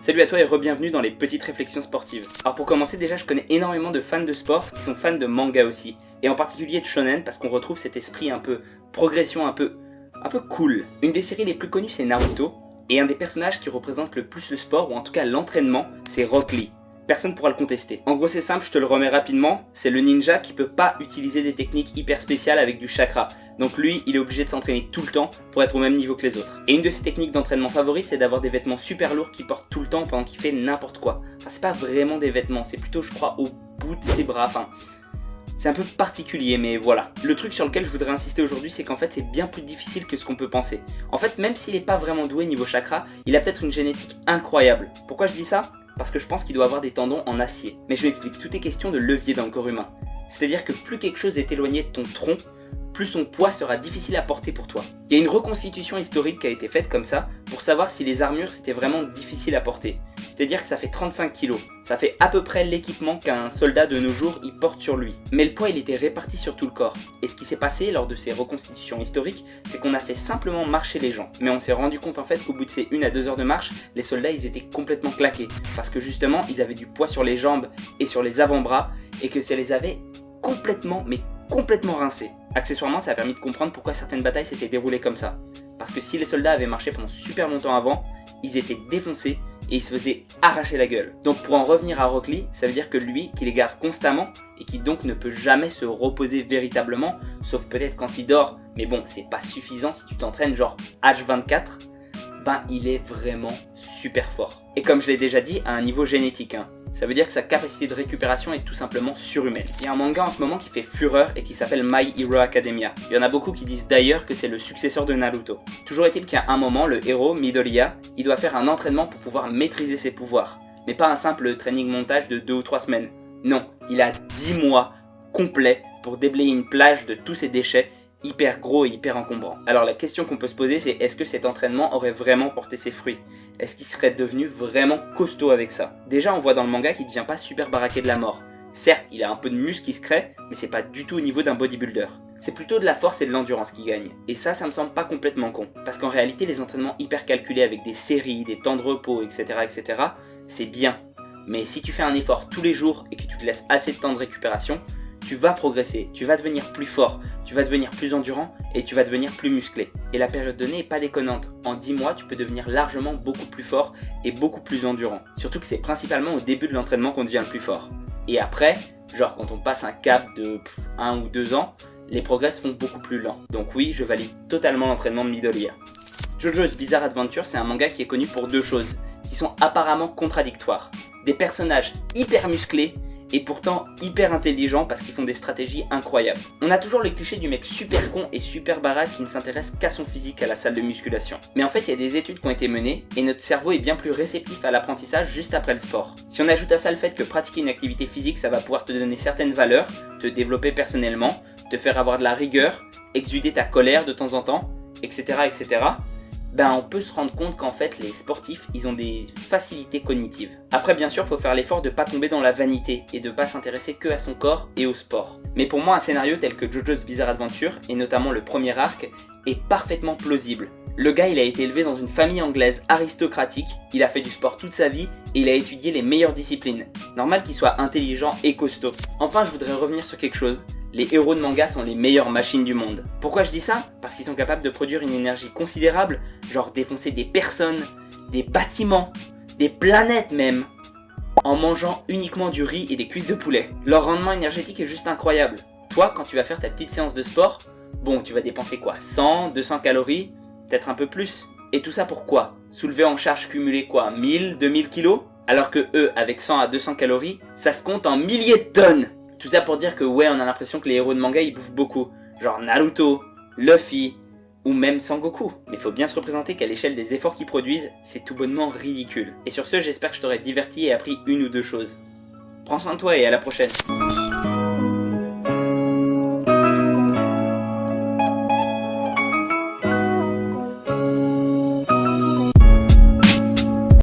Salut à toi et re-bienvenue dans les petites réflexions sportives. Alors pour commencer, déjà je connais énormément de fans de sport qui sont fans de manga aussi, et en particulier de shonen parce qu'on retrouve cet esprit un peu progression, un peu cool. Une des séries les plus connues c'est Naruto, et un des personnages qui représente le plus le sport, ou en tout cas l'entraînement, c'est Rock Lee. Personne pourra le contester. En gros c'est simple, je te le remets rapidement, c'est le ninja qui peut pas utiliser des techniques hyper spéciales avec du chakra. Donc lui, il est obligé de s'entraîner tout le temps pour être au même niveau que les autres. Et une de ses techniques d'entraînement favorites, c'est d'avoir des vêtements super lourds qu'il porte tout le temps pendant qu'il fait n'importe quoi. Enfin c'est pas vraiment des vêtements, c'est plutôt je crois au bout de ses bras, enfin... C'est un peu particulier, mais voilà. Le truc sur lequel je voudrais insister aujourd'hui, c'est qu'en fait, c'est bien plus difficile que ce qu'on peut penser. En fait, même s'il n'est pas vraiment doué niveau chakra, il a peut-être une génétique incroyable. Pourquoi je dis ça ? Parce que je pense qu'il doit avoir des tendons en acier. Mais je m'explique, tout est question de levier dans le corps humain. C'est-à-dire que plus quelque chose est éloigné de ton tronc, plus son poids sera difficile à porter pour toi. Il y a une reconstitution historique qui a été faite comme ça, pour savoir si les armures c'était vraiment difficile à porter. C'est-à-dire que ça fait 35 kg. Ça fait à peu près l'équipement qu'un soldat de nos jours il porte sur lui. Mais le poids il était réparti sur tout le corps. Et ce qui s'est passé lors de ces reconstitutions historiques, c'est qu'on a fait simplement marcher les gens. Mais on s'est rendu compte en fait qu'au bout de ces 1 à 2 heures de marche, les soldats ils étaient complètement claqués. Parce que justement ils avaient du poids sur les jambes et sur les avant-bras, et que ça les avait complètement rincés. Accessoirement, ça a permis de comprendre pourquoi certaines batailles s'étaient déroulées comme ça. Parce que si les soldats avaient marché pendant super longtemps avant, ils étaient défoncés et ils se faisaient arracher la gueule. Donc pour en revenir à Rock Lee, ça veut dire que lui, qui les garde constamment et qui donc ne peut jamais se reposer véritablement, sauf peut-être quand il dort, mais bon, c'est pas suffisant si tu t'entraînes genre H24, ben il est vraiment super fort. Et comme je l'ai déjà dit, à un niveau génétique, Ça veut dire que sa capacité de récupération est tout simplement surhumaine. Il y a un manga en ce moment qui fait fureur et qui s'appelle My Hero Academia. Il y en a beaucoup qui disent d'ailleurs que c'est le successeur de Naruto. Toujours est-il qu'à un moment, le héros, Midoriya, il doit faire un entraînement pour pouvoir maîtriser ses pouvoirs. Mais pas un simple training montage de 2 ou 3 semaines. Non, il a 10 mois complets pour déblayer une plage de tous ses déchets hyper gros et hyper encombrant. Alors la question qu'on peut se poser c'est est-ce que cet entraînement aurait vraiment porté ses fruits? Est-ce qu'il serait devenu vraiment costaud avec ça? Déjà on voit dans le manga qu'il devient pas super baraqué de la mort. Certes il a un peu de muscle qui se crée, mais c'est pas du tout au niveau d'un bodybuilder. C'est plutôt de la force et de l'endurance qui gagne. Et ça me semble pas complètement con. Parce qu'en réalité les entraînements hyper calculés avec des séries, des temps de repos, etc. c'est bien. Mais si tu fais un effort tous les jours et que tu te laisses assez de temps de récupération, tu vas progresser, tu vas devenir plus fort, tu vas devenir plus endurant et tu vas devenir plus musclé. Et la période donnée est pas déconnante. En 10 mois, tu peux devenir largement beaucoup plus fort et beaucoup plus endurant. Surtout que c'est principalement au début de l'entraînement qu'on devient le plus fort. Et après, genre quand on passe un cap de 1 ou 2 ans, les progrès se font beaucoup plus lents. Donc oui, je valide totalement l'entraînement de Midoriya. JoJo's Bizarre Adventure, c'est un manga qui est connu pour 2 choses, qui sont apparemment contradictoires. Des personnages hyper musclés, et pourtant hyper intelligents parce qu'ils font des stratégies incroyables. On a toujours le cliché du mec super con et super baraque qui ne s'intéresse qu'à son physique à la salle de musculation. Mais en fait il y a des études qui ont été menées et notre cerveau est bien plus réceptif à l'apprentissage juste après le sport. Si on ajoute à ça le fait que pratiquer une activité physique ça va pouvoir te donner certaines valeurs, te développer personnellement, te faire avoir de la rigueur, exuder ta colère de temps en temps, etc. Ben on peut se rendre compte qu'en fait les sportifs ils ont des facilités cognitives. Après bien sûr il faut faire l'effort de pas tomber dans la vanité et de pas s'intéresser que à son corps et au sport. Mais pour moi un scénario tel que JoJo's Bizarre Adventure et notamment le premier arc est parfaitement plausible. Le gars il a été élevé dans une famille anglaise aristocratique, il a fait du sport toute sa vie et il a étudié les meilleures disciplines. Normal qu'il soit intelligent et costaud. Enfin je voudrais revenir sur quelque chose. Les héros de manga sont les meilleures machines du monde. Pourquoi je dis ça? Parce qu'ils sont capables de produire une énergie considérable, genre défoncer des personnes, des bâtiments, des planètes même, en mangeant uniquement du riz et des cuisses de poulet. Leur rendement énergétique est juste incroyable. Toi, quand tu vas faire ta petite séance de sport, bon, tu vas dépenser quoi? 100, 200 calories, peut-être un peu plus. Et tout ça pour quoi? Soulever en charge cumulée quoi? 1000, 2000 kilos? Alors que eux, avec 100 à 200 calories, ça se compte en milliers de tonnes. Tout ça pour dire que ouais, on a l'impression que les héros de manga ils bouffent beaucoup. Genre Naruto, Luffy, ou même Sangoku. Mais faut bien se représenter qu'à l'échelle des efforts qu'ils produisent, c'est tout bonnement ridicule. Et sur ce, j'espère que je t'aurai diverti et appris 1 ou 2 choses. Prends soin de toi et à la prochaine.